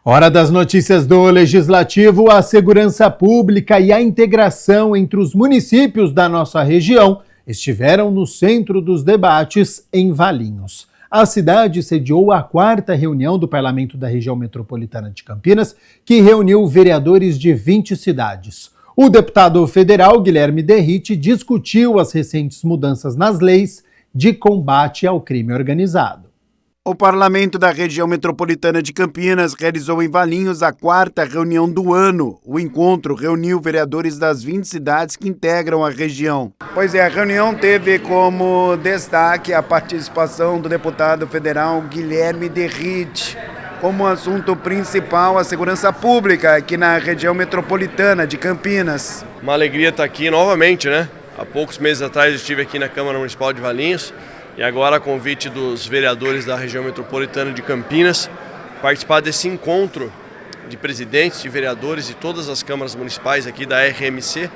Hora das notícias do Legislativo, a segurança pública e a integração entre os municípios da nossa região estiveram no centro dos debates em Valinhos. A cidade sediou a 4ª reunião do Parlamento da Região Metropolitana de Campinas, que reuniu vereadores de 20 cidades. O deputado federal Guilherme Derrite discutiu as recentes mudanças nas leis de combate ao crime organizado. O Parlamento da Região Metropolitana de Campinas realizou em Valinhos a 4ª reunião do ano. O encontro reuniu vereadores das 20 cidades que integram a região. Pois é, a reunião teve como destaque a participação do deputado federal Guilherme Derrite, como assunto principal a segurança pública aqui na região metropolitana de Campinas. Uma alegria estar aqui novamente, né? Há poucos meses atrás eu estive aqui na Câmara Municipal de Valinhos. E agora, a convite dos vereadores da região metropolitana de Campinas, participar desse encontro de presidentes, de vereadores de todas as câmaras municipais aqui da RMC,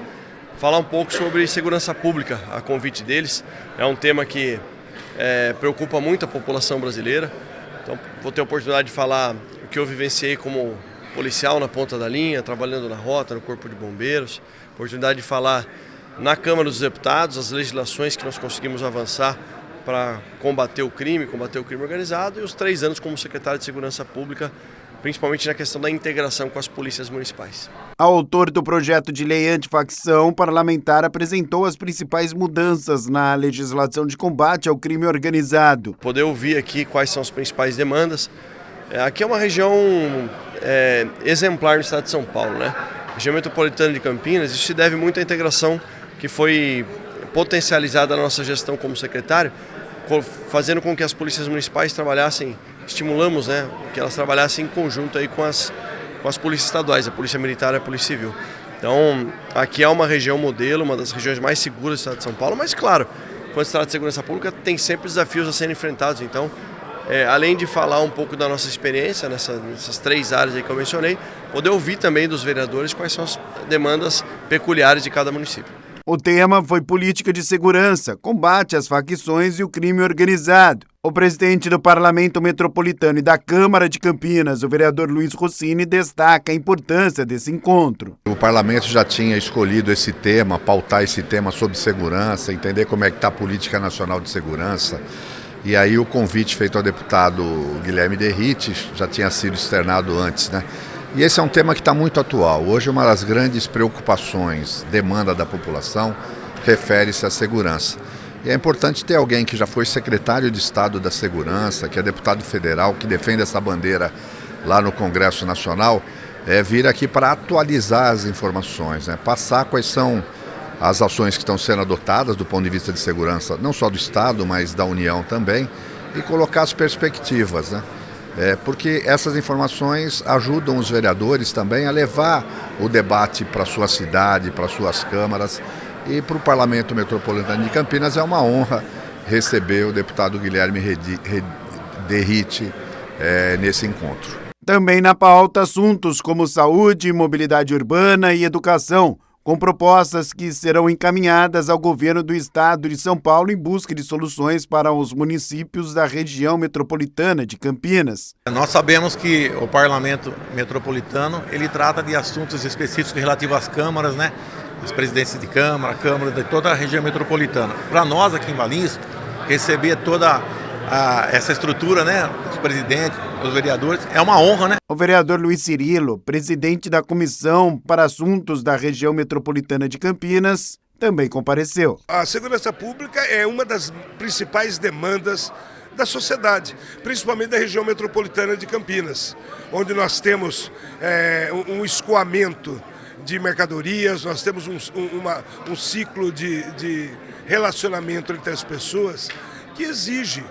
falar um pouco sobre segurança pública, a convite deles. É um tema que preocupa muito a população brasileira. Então, vou ter a oportunidade de falar o que eu vivenciei como policial na ponta da linha, trabalhando na rota, no Corpo de Bombeiros. Oportunidade de falar na Câmara dos Deputados, as legislações que nós conseguimos avançar para combater o crime organizado, e os 3 anos como secretário de Segurança Pública, principalmente na questão da integração com as polícias municipais. Autor do projeto de lei antifacção, o parlamentar apresentou as principais mudanças na legislação de combate ao crime organizado. Poder ouvir aqui quais são as principais demandas. Aqui é uma região exemplar no estado de São Paulo, né? A região metropolitana de Campinas, isso se deve muito à integração que foi potencializada na nossa gestão como secretário, fazendo com que as polícias municipais trabalhassem, estimulamos, né, que elas trabalhassem em conjunto aí com as polícias estaduais, a Polícia Militar e a Polícia Civil. Então, aqui é uma região modelo, uma das regiões mais seguras do estado de São Paulo, mas claro, quando se trata de segurança pública, tem sempre desafios a serem enfrentados. Então, além de falar um pouco da nossa experiência nessas 3 áreas aí que eu mencionei, poder ouvir também dos vereadores quais são as demandas peculiares de cada município. O tema foi política de segurança, combate às facções e o crime organizado. O presidente do Parlamento Metropolitano e da Câmara de Campinas, o vereador Luiz Rossini, destaca a importância desse encontro. O parlamento já tinha escolhido esse tema, pautar esse tema sobre segurança, entender como é que está a política nacional de segurança. E aí o convite feito ao deputado Guilherme Derrite já tinha sido externado antes, né? E esse é um tema que está muito atual. Hoje, uma das grandes preocupações, demanda da população, refere-se à segurança. E é importante ter alguém que já foi secretário de Estado da Segurança, que é deputado federal, que defende essa bandeira lá no Congresso Nacional, vir aqui para atualizar as informações, né? Passar quais são as ações que estão sendo adotadas do ponto de vista de segurança, não só do Estado, mas da União também, e colocar as perspectivas, né? Porque essas informações ajudam os vereadores também a levar o debate para a sua cidade, para as suas câmaras, e para o Parlamento Metropolitano de Campinas é uma honra receber o deputado Guilherme Derrite nesse encontro. Também na pauta assuntos como saúde, mobilidade urbana e educação, com propostas que serão encaminhadas ao governo do estado de São Paulo em busca de soluções para os municípios da região metropolitana de Campinas. Nós sabemos que o Parlamento Metropolitano, ele trata de assuntos específicos relativos às câmaras, né? Os presidentes de Câmara de toda a região metropolitana. Para nós aqui em Valinhos, receber toda essa estrutura, né, os presidentes, os vereadores, é uma honra, né? O vereador Luiz Cirilo, presidente da Comissão para Assuntos da Região Metropolitana de Campinas, também compareceu. A segurança pública é uma das principais demandas da sociedade, principalmente da região metropolitana de Campinas, onde nós temos um escoamento de mercadorias, nós temos um ciclo de relacionamento entre as pessoas que exige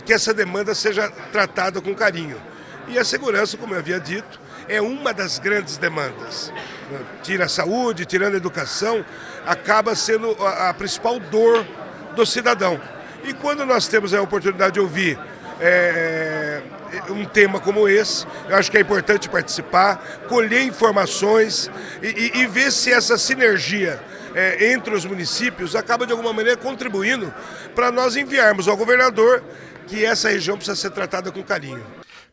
que essa demanda seja tratada com carinho. E a segurança, como eu havia dito, é uma das grandes demandas. Tira a saúde, tirando a educação, acaba sendo a principal dor do cidadão. E quando nós temos a oportunidade de ouvir um tema como esse, eu acho que é importante participar, colher informações e ver se essa sinergia entre os municípios acaba de alguma maneira contribuindo para nós enviarmos ao governador que essa região precisa ser tratada com carinho.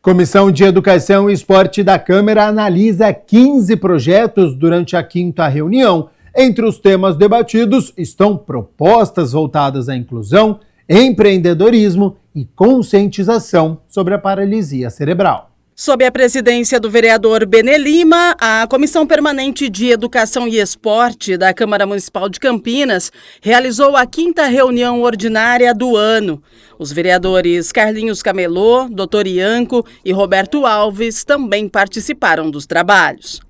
Comissão de Educação e Esporte da Câmara analisa 15 projetos durante a 5ª reunião. Entre os temas debatidos estão propostas voltadas à inclusão, empreendedorismo e conscientização sobre a paralisia cerebral. Sob a presidência do vereador Benê Lima, a Comissão Permanente de Educação e Esporte da Câmara Municipal de Campinas realizou a 5ª reunião ordinária do ano. Os vereadores Carlinhos Camelô, Dr. Ianco e Roberto Alves também participaram dos trabalhos.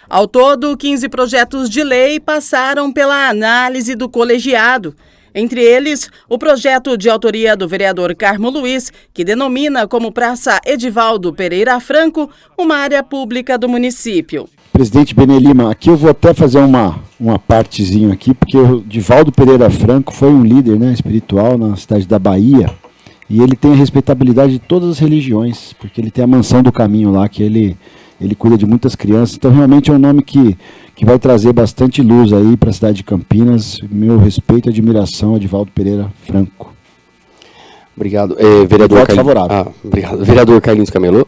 Ao todo, 15 projetos de lei passaram pela análise do colegiado. Entre eles, o projeto de autoria do vereador Carmo Luiz, que denomina como Praça Edivaldo Pereira Franco uma área pública do município. Presidente Benê Lima, aqui eu vou até fazer uma partezinha aqui, porque o Edivaldo Pereira Franco foi um líder, né, espiritual na cidade da Bahia, e ele tem a respeitabilidade de todas as religiões, porque ele tem a mansão do caminho lá, que ele cuida de muitas crianças, então realmente é um nome que vai trazer bastante luz aí para a cidade de Campinas. Meu respeito e admiração, Edivaldo Pereira Franco. Obrigado. Vereador voto favorável. Obrigado. Vereador Carlinhos Camelô.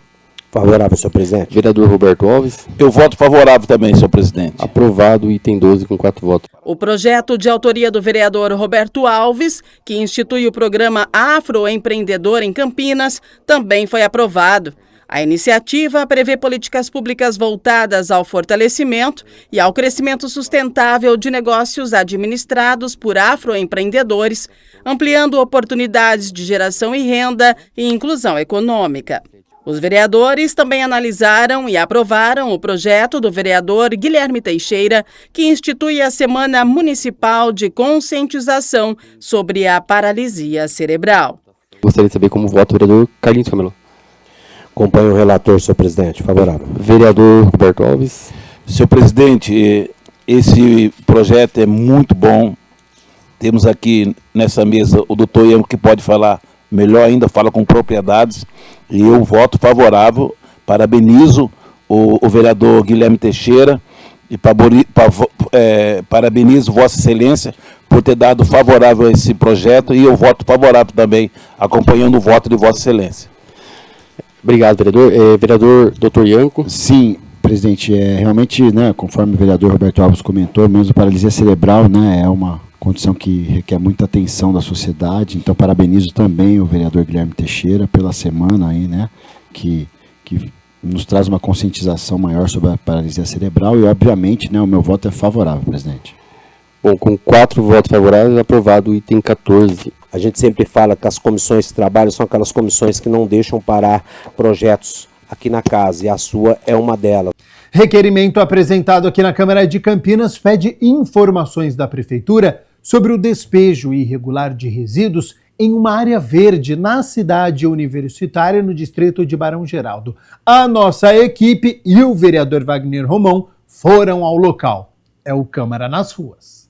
Favorável, senhor presidente. Vereador Roberto Alves. Eu voto favorável também, senhor presidente. Aprovado, item 12 com 4 votos. O projeto de autoria do vereador Roberto Alves, que institui o programa Afroempreendedor em Campinas, também foi aprovado. A iniciativa prevê políticas públicas voltadas ao fortalecimento e ao crescimento sustentável de negócios administrados por afroempreendedores, ampliando oportunidades de geração e renda e inclusão econômica. Os vereadores também analisaram e aprovaram o projeto do vereador Guilherme Teixeira, que institui a Semana Municipal de Conscientização sobre a Paralisia Cerebral. Gostaria de saber como vota o vereador Carlinhos Camelô. Acompanho o relator, senhor presidente. Favorável. Vereador Roberto Alves. Senhor presidente, esse projeto é muito bom. Temos aqui nessa mesa o doutor Ianco, que pode falar melhor ainda, fala com propriedades. E eu voto favorável. Parabenizo o vereador Guilherme Teixeira e parabenizo Vossa Excelência por ter dado favorável a esse projeto. E eu voto favorável também, acompanhando o voto de Vossa Excelência. Obrigado, vereador. Vereador Dr. Ianco. Sim, presidente, realmente, né, conforme o vereador Roberto Alves comentou, mesmo a paralisia cerebral, né, é uma condição que requer muita atenção da sociedade, então parabenizo também o vereador Guilherme Teixeira pela semana aí, né, que nos traz uma conscientização maior sobre a paralisia cerebral e, obviamente, né, o meu voto é favorável, presidente. Bom, com 4 votos favoráveis, aprovado o item 14. A gente sempre fala que as comissões de trabalho são aquelas comissões que não deixam parar projetos aqui na casa, e a sua é uma delas. Requerimento apresentado aqui na Câmara de Campinas pede informações da Prefeitura sobre o despejo irregular de resíduos em uma área verde na cidade universitária, no distrito de Barão Geraldo. A nossa equipe e o vereador Wagner Romão foram ao local. É o Câmara nas Ruas.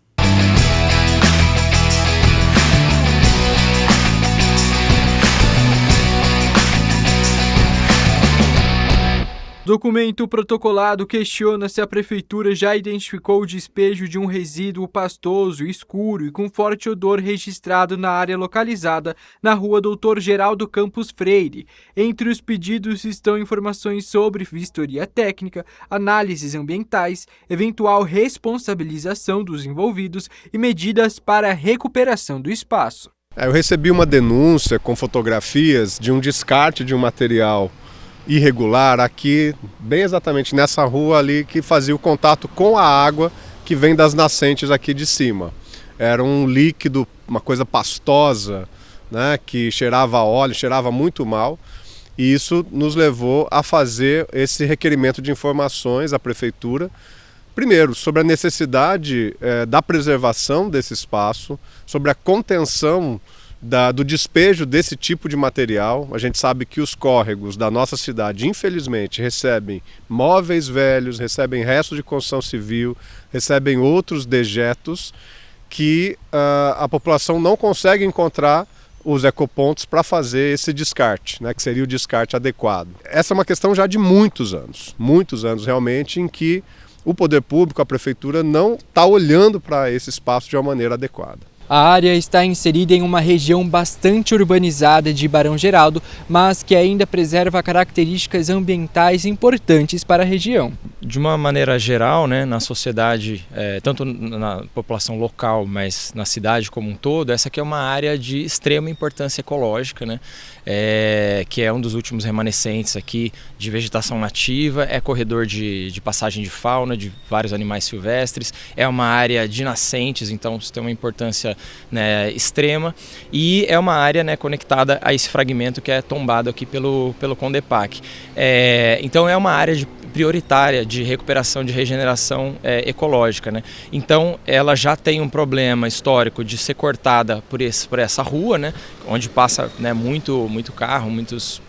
Documento protocolado questiona se a prefeitura já identificou o despejo de um resíduo pastoso, escuro e com forte odor registrado na área localizada na rua Doutor Geraldo Campos Freire. Entre os pedidos estão informações sobre vistoria técnica, análises ambientais, eventual responsabilização dos envolvidos e medidas para a recuperação do espaço. Eu recebi uma denúncia com fotografias de um descarte de um material irregular aqui, bem exatamente nessa rua ali, que fazia o contato com a água que vem das nascentes aqui de cima. Era um líquido, uma coisa pastosa, né, que cheirava a óleo, cheirava muito mal, e isso nos levou a fazer esse requerimento de informações à prefeitura. Primeiro, sobre a necessidade da preservação desse espaço, sobre a contenção do despejo desse tipo de material. A gente sabe que os córregos da nossa cidade, infelizmente, recebem móveis velhos, recebem restos de construção civil, recebem outros dejetos que a população não consegue encontrar os ecopontos para fazer esse descarte, né, que seria o descarte adequado. Essa é uma questão já de muitos anos realmente, em que o poder público, a prefeitura, não está olhando para esse espaço de uma maneira adequada. A área está inserida em uma região bastante urbanizada de Barão Geraldo, mas que ainda preserva características ambientais importantes para a região. De uma maneira geral, né, na sociedade, tanto na população local, mas na cidade como um todo, essa aqui é uma área de extrema importância ecológica, né, que é um dos últimos remanescentes aqui de vegetação nativa, é corredor de passagem de fauna, de vários animais silvestres, é uma área de nascentes, então isso tem uma importância, né, extrema, e é uma área, né, conectada a esse fragmento que é tombado aqui pelo Condepac. Então é uma área prioritária de recuperação, de regeneração ecológica, né? Então ela já tem um problema histórico de ser cortada por essa rua, né, onde passa, né, muito carro, muitos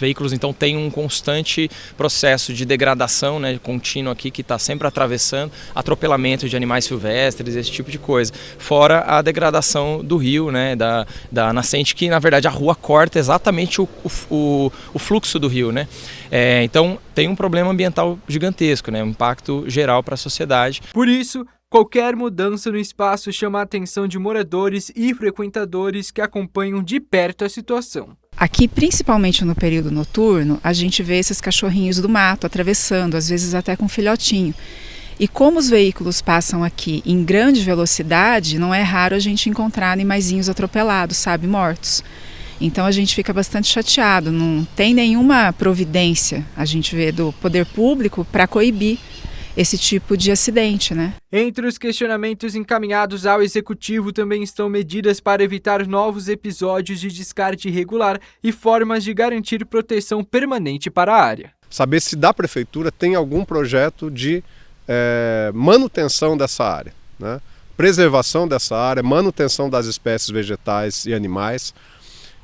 veículos, então tem um constante processo de degradação, né, contínuo aqui, que está sempre atravessando, atropelamento de animais silvestres, esse tipo de coisa. Fora a degradação do rio, né, da nascente, que na verdade a rua corta exatamente o fluxo do rio, né. Então tem um problema ambiental gigantesco, né, um impacto geral para a sociedade. Por isso, qualquer mudança no espaço chama a atenção de moradores e frequentadores que acompanham de perto a situação. Aqui, principalmente no período noturno, a gente vê esses cachorrinhos do mato atravessando, às vezes até com filhotinho. E como os veículos passam aqui em grande velocidade, não é raro a gente encontrar animaizinhos atropelados, sabe, mortos. Então a gente fica bastante chateado, não tem nenhuma providência, a gente vê, do poder público para coibir esse tipo de acidente, né? Entre os questionamentos encaminhados ao Executivo também estão medidas para evitar novos episódios de descarte irregular e formas de garantir proteção permanente para a área. Saber se da Prefeitura tem algum projeto de manutenção dessa área, né? Preservação dessa área, manutenção das espécies vegetais e animais.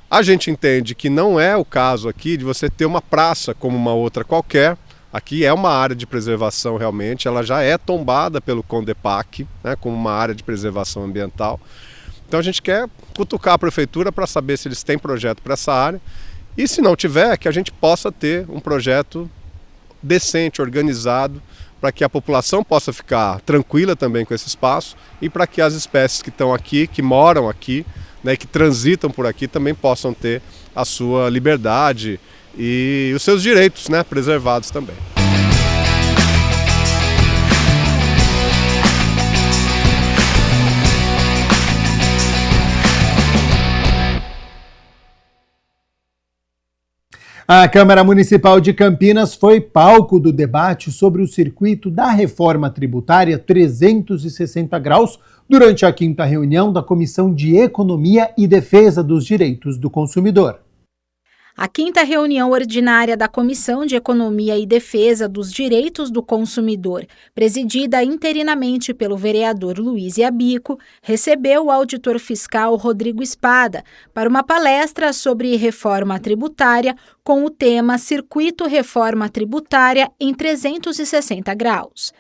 A gente entende que não é o caso aqui de você ter uma praça como uma outra qualquer. Aqui é uma área de preservação realmente, ela já é tombada pelo Condepac, né, como uma área de preservação ambiental. Então a gente quer cutucar a Prefeitura para saber se eles têm projeto para essa área e, se não tiver, que a gente possa ter um projeto decente, organizado, para que a população possa ficar tranquila também com esse espaço e para que as espécies que estão aqui, que moram aqui, né, que transitam por aqui, também possam ter a sua liberdade e os seus direitos, né, preservados também. A Câmara Municipal de Campinas foi palco do debate sobre o circuito da reforma tributária 360 graus durante a 5ª reunião da Comissão de Economia e Defesa dos Direitos do Consumidor. A 5ª reunião ordinária da Comissão de Economia e Defesa dos Direitos do Consumidor, presidida interinamente pelo vereador Luiz Iabico, recebeu o auditor fiscal Rodrigo Espada para uma palestra sobre reforma tributária com o tema Circuito Reforma Tributária em 360 graus.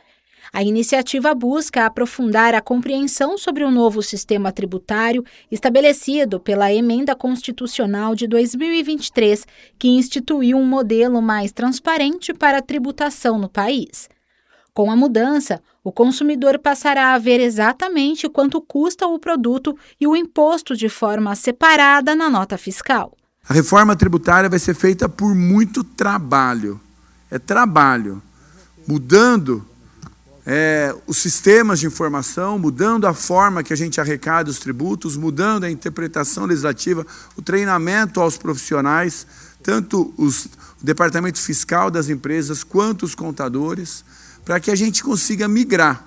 A iniciativa busca aprofundar a compreensão sobre o novo sistema tributário estabelecido pela Emenda Constitucional de 2023, que instituiu um modelo mais transparente para a tributação no país. Com a mudança, o consumidor passará a ver exatamente quanto custa o produto e o imposto de forma separada na nota fiscal. A reforma tributária vai ser feita por muito trabalho. É trabalho. Mudando os sistemas de informação, mudando a forma que a gente arrecada os tributos, mudando a interpretação legislativa, o treinamento aos profissionais, tanto o departamento fiscal das empresas quanto os contadores, para que a gente consiga migrar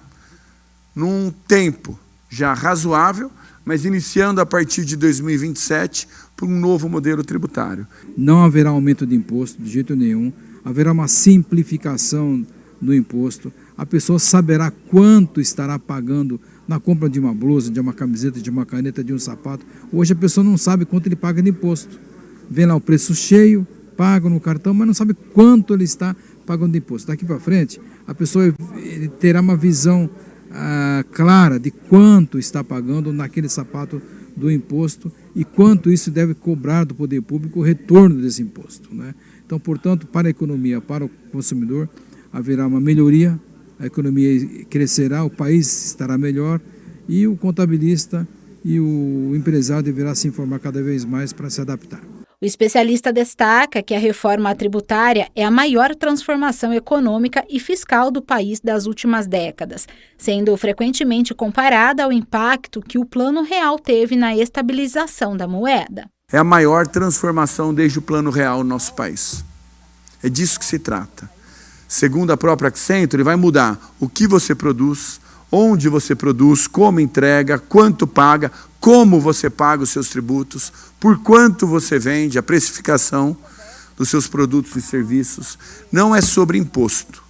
num tempo já razoável, mas iniciando a partir de 2027 para um novo modelo tributário. Não haverá aumento de imposto de jeito nenhum, haverá uma simplificação do imposto. A pessoa saberá quanto estará pagando na compra de uma blusa, de uma camiseta, de uma caneta, de um sapato. Hoje a pessoa não sabe quanto ele paga de imposto. Vê lá o preço cheio, paga no cartão, mas não sabe quanto ele está pagando de imposto. Daqui para frente, a pessoa terá uma visão clara de quanto está pagando naquele sapato do imposto e quanto isso deve cobrar do poder público o retorno desse imposto, né? Então, portanto, para a economia, para o consumidor, haverá uma melhoria, a economia crescerá, o país estará melhor e o contabilista e o empresário deverá se informar cada vez mais para se adaptar. O especialista destaca que a reforma tributária é a maior transformação econômica e fiscal do país das últimas décadas, sendo frequentemente comparada ao impacto que o Plano Real teve na estabilização da moeda. É a maior transformação desde o Plano Real no nosso país. É disso que se trata. Segundo a própria Accenture, ele vai mudar o que você produz, onde você produz, como entrega, quanto paga, como você paga os seus tributos, por quanto você vende, a precificação dos seus produtos e serviços. Não é sobre imposto,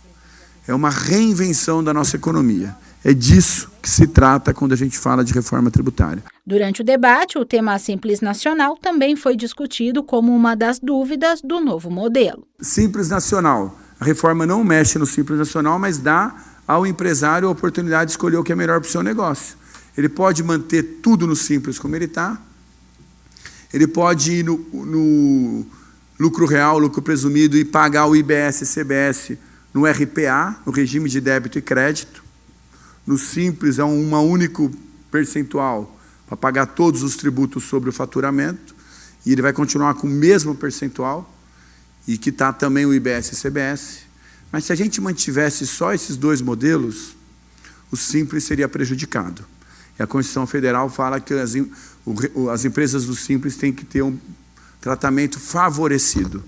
é uma reinvenção da nossa economia. É disso que se trata quando a gente fala de reforma tributária. Durante o debate, o tema Simples Nacional também foi discutido como uma das dúvidas do novo modelo. Simples Nacional. A reforma não mexe no Simples Nacional, mas dá ao empresário a oportunidade de escolher o que é melhor para o seu negócio. Ele pode manter tudo no Simples como ele está, ele pode ir no lucro real, lucro presumido, e pagar o IBS e CBS no RPA, no regime de débito e crédito. No Simples é um único percentual para pagar todos os tributos sobre o faturamento, e ele vai continuar com o mesmo percentual, e quitar também o IBS e CBS. Mas se a gente mantivesse só esses dois modelos, o Simples seria prejudicado. E a Constituição Federal fala que as empresas do Simples têm que ter um tratamento favorecido.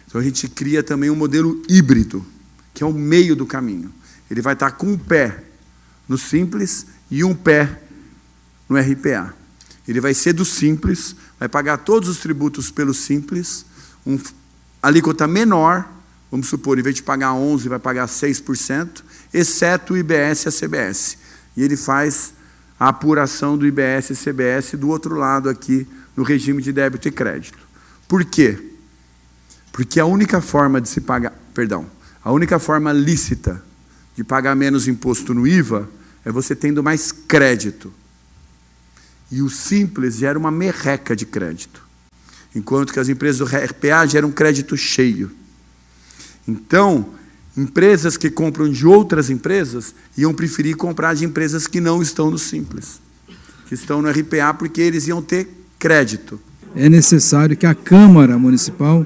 Então a gente cria também um modelo híbrido, que é o meio do caminho. Ele vai estar com um pé no Simples e um pé no RPA. Ele vai ser do Simples, vai pagar todos os tributos pelo Simples, alíquota menor, vamos supor, em vez de pagar 11%, vai pagar 6%, exceto o IBS e a CBS. E ele faz a apuração do IBS e CBS do outro lado aqui, no regime de débito e crédito. Por quê? Porque a única forma de se pagar, a única forma lícita de pagar menos imposto no IVA é você tendo mais crédito. E o Simples gera uma merreca de crédito, enquanto que as empresas do RPA geram crédito cheio. Então, empresas que compram de outras empresas iam preferir comprar de empresas que não estão no Simples, que estão no RPA, porque eles iam ter crédito. É necessário que a Câmara Municipal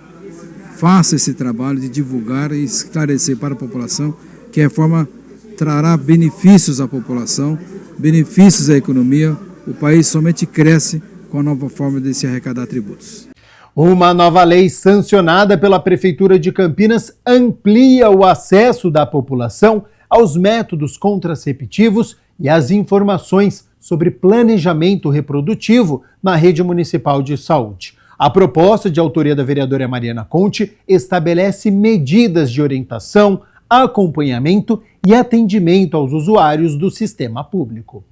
faça esse trabalho de divulgar e esclarecer para a população que a reforma trará benefícios à população, benefícios à economia. O país somente cresce com a nova forma de se arrecadar tributos. Uma nova lei sancionada pela Prefeitura de Campinas amplia o acesso da população aos métodos contraceptivos e às informações sobre planejamento reprodutivo na rede municipal de saúde. A proposta, de autoria da vereadora Mariana Conte, estabelece medidas de orientação, acompanhamento e atendimento aos usuários do sistema público.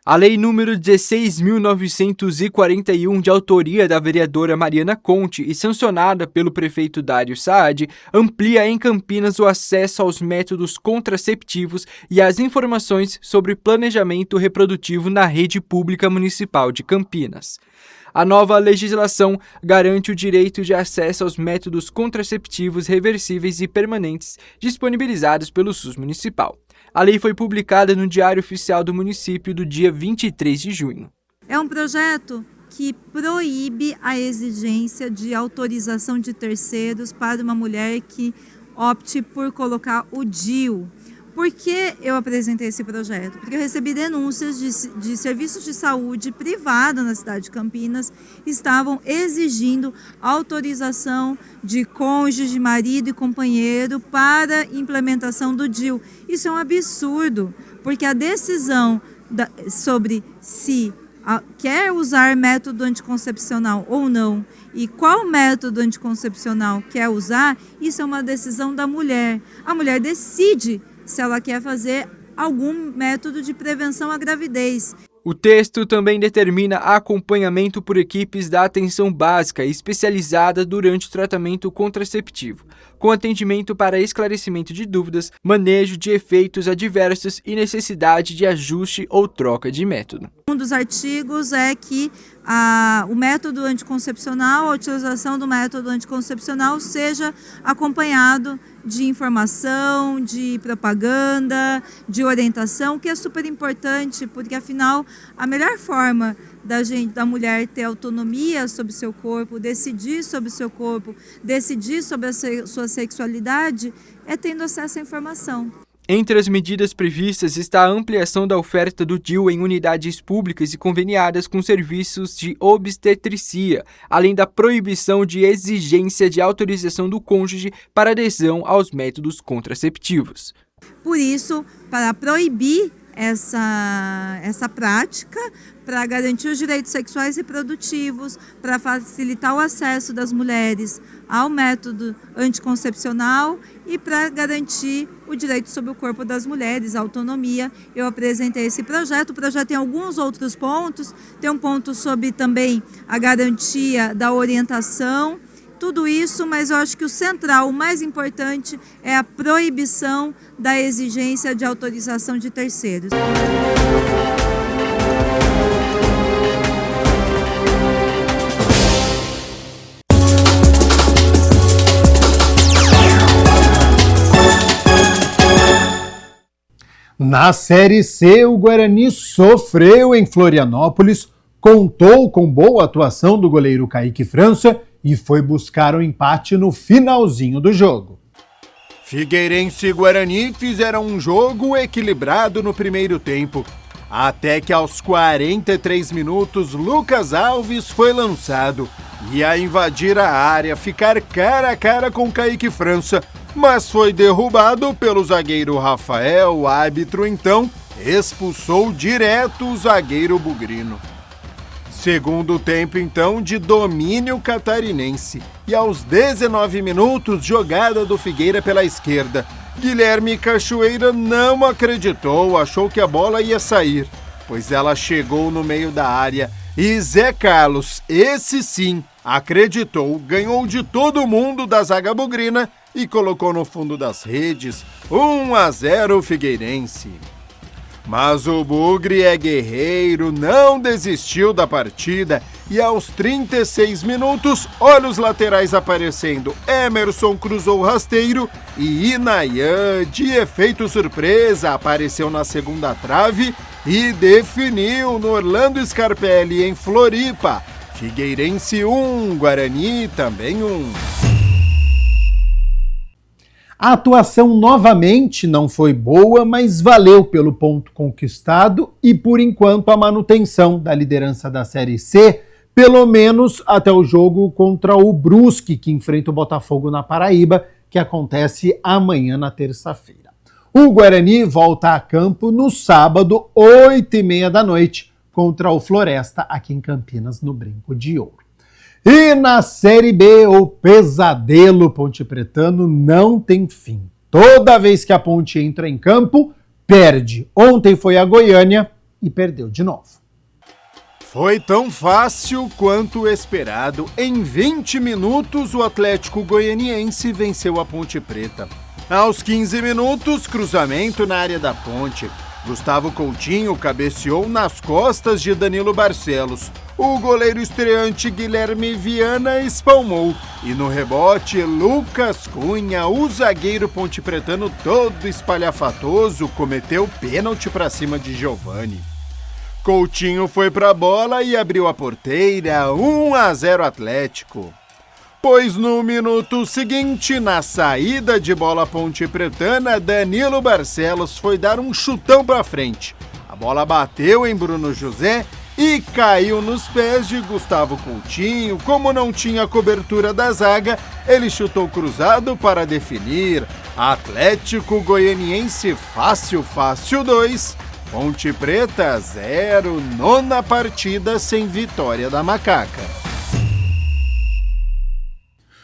A Lei número 16.941, de autoria da vereadora Mariana Conte e sancionada pelo prefeito Dário Saad, amplia em Campinas o acesso aos métodos contraceptivos e às informações sobre planejamento reprodutivo na rede pública municipal de Campinas. A nova legislação garante o direito de acesso aos métodos contraceptivos reversíveis e permanentes disponibilizados pelo SUS municipal. A lei foi publicada no Diário Oficial do município do dia 23 de junho. É um projeto que proíbe a exigência de autorização de terceiros para uma mulher que opte por colocar o DIU. Por que eu apresentei esse projeto? Porque eu recebi denúncias de serviços de saúde privado na cidade de Campinas, estavam exigindo autorização de cônjuge, marido e companheiro para implementação do DIU. Isso é um absurdo, porque a decisão sobre se quer usar método anticoncepcional ou não, e qual método anticoncepcional quer usar, isso é uma decisão da mulher. A mulher decide se ela quer fazer algum método de prevenção à gravidez. O texto também determina acompanhamento por equipes da atenção básica e especializada durante o tratamento contraceptivo. com atendimento para esclarecimento de dúvidas, manejo de efeitos adversos e necessidade de ajuste ou troca de método. Um dos artigos é que o método anticoncepcional, a utilização do método anticoncepcional seja acompanhado de informação, de propaganda, de orientação, que é super importante, porque afinal a melhor forma da mulher ter autonomia sobre seu corpo, decidir sobre seu corpo, decidir sobre a sua sexualidade, é tendo acesso à informação. Entre as medidas previstas está a ampliação da oferta do DIU em unidades públicas e conveniadas com serviços de obstetricia, além da proibição de exigência de autorização do cônjuge para adesão aos métodos contraceptivos. Por isso, para proibir essa prática, para garantir os direitos sexuais e reprodutivos, para facilitar o acesso das mulheres ao método anticoncepcional e para garantir o direito sobre o corpo das mulheres, a autonomia, eu apresentei esse projeto. O projeto tem alguns outros pontos, tem um ponto sobre também a garantia da orientação, tudo isso, mas eu acho que o central, o mais importante, é a proibição da exigência de autorização de terceiros. Na Série C, o Guarani sofreu em Florianópolis, contou com boa atuação do goleiro Kaique França e foi buscar o empate no finalzinho do jogo. Figueirense e Guarani fizeram um jogo equilibrado no primeiro tempo, até que aos 43 minutos Lucas Alves foi lançado e ia invadir a área, ficar cara a cara com Kaique França, mas foi derrubado pelo zagueiro Rafael. O árbitro então expulsou direto o zagueiro bugrino. Segundo tempo, então, de domínio catarinense. E aos 19 minutos, jogada do Figueira pela esquerda. Guilherme Cachoeira não acreditou, achou que a bola ia sair, pois ela chegou no meio da área. E Zé Carlos, esse sim, acreditou, ganhou de todo mundo da zaga bugrina e colocou no fundo das redes. 1-0 Figueirense. Mas o Bugre é guerreiro, não desistiu da partida e aos 36 minutos, olha os laterais aparecendo. Emerson cruzou rasteiro e Inayan, de efeito surpresa, apareceu na segunda trave e definiu no Orlando Scarpelli em Floripa. Figueirense 1, Guarani também 1. A atuação novamente não foi boa, mas valeu pelo ponto conquistado e, por enquanto, a manutenção da liderança da Série C, pelo menos até o jogo contra o Brusque, que enfrenta o Botafogo na Paraíba, que acontece amanhã na terça-feira. O Guarani volta a campo no sábado, 8h30 da noite, contra o Floresta, aqui em Campinas, no Brinco de Ouro. E na Série B, o pesadelo pontepretano não tem fim. Toda vez que a Ponte entra em campo, perde. Ontem foi a Goiânia e perdeu de novo. Foi tão fácil quanto esperado. Em 20 minutos, o Atlético Goianiense venceu a Ponte Preta. Aos 15 minutos, cruzamento na área da Ponte. Gustavo Coutinho cabeceou nas costas de Danilo Barcelos. O goleiro estreante Guilherme Viana espalmou. E no rebote, Lucas Cunha, o zagueiro pontepretano todo espalhafatoso, cometeu pênalti para cima de Giovani. Coutinho foi para a bola e abriu a porteira, 1-0 Atlético. Pois no minuto seguinte, na saída de bola pontepretana, Danilo Barcelos foi dar um chutão para frente. A bola bateu em Bruno José e caiu nos pés de Gustavo Coutinho. Como não tinha cobertura da zaga, ele chutou cruzado para definir. Atlético Goianiense fácil 2, Ponte Preta 0, nona partida sem vitória da Macaca.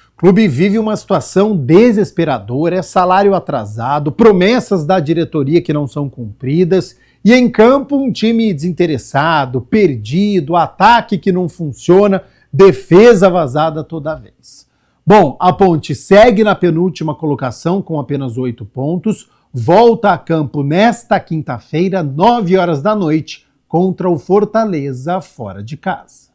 O clube vive uma situação desesperadora, é salário atrasado, promessas da diretoria que não são cumpridas e em campo um time desinteressado, perdido, ataque que não funciona, defesa vazada toda vez. Bom, a Ponte segue na penúltima colocação com apenas 8 pontos, volta a campo nesta quinta-feira, 9 horas da noite, contra o Fortaleza fora de casa.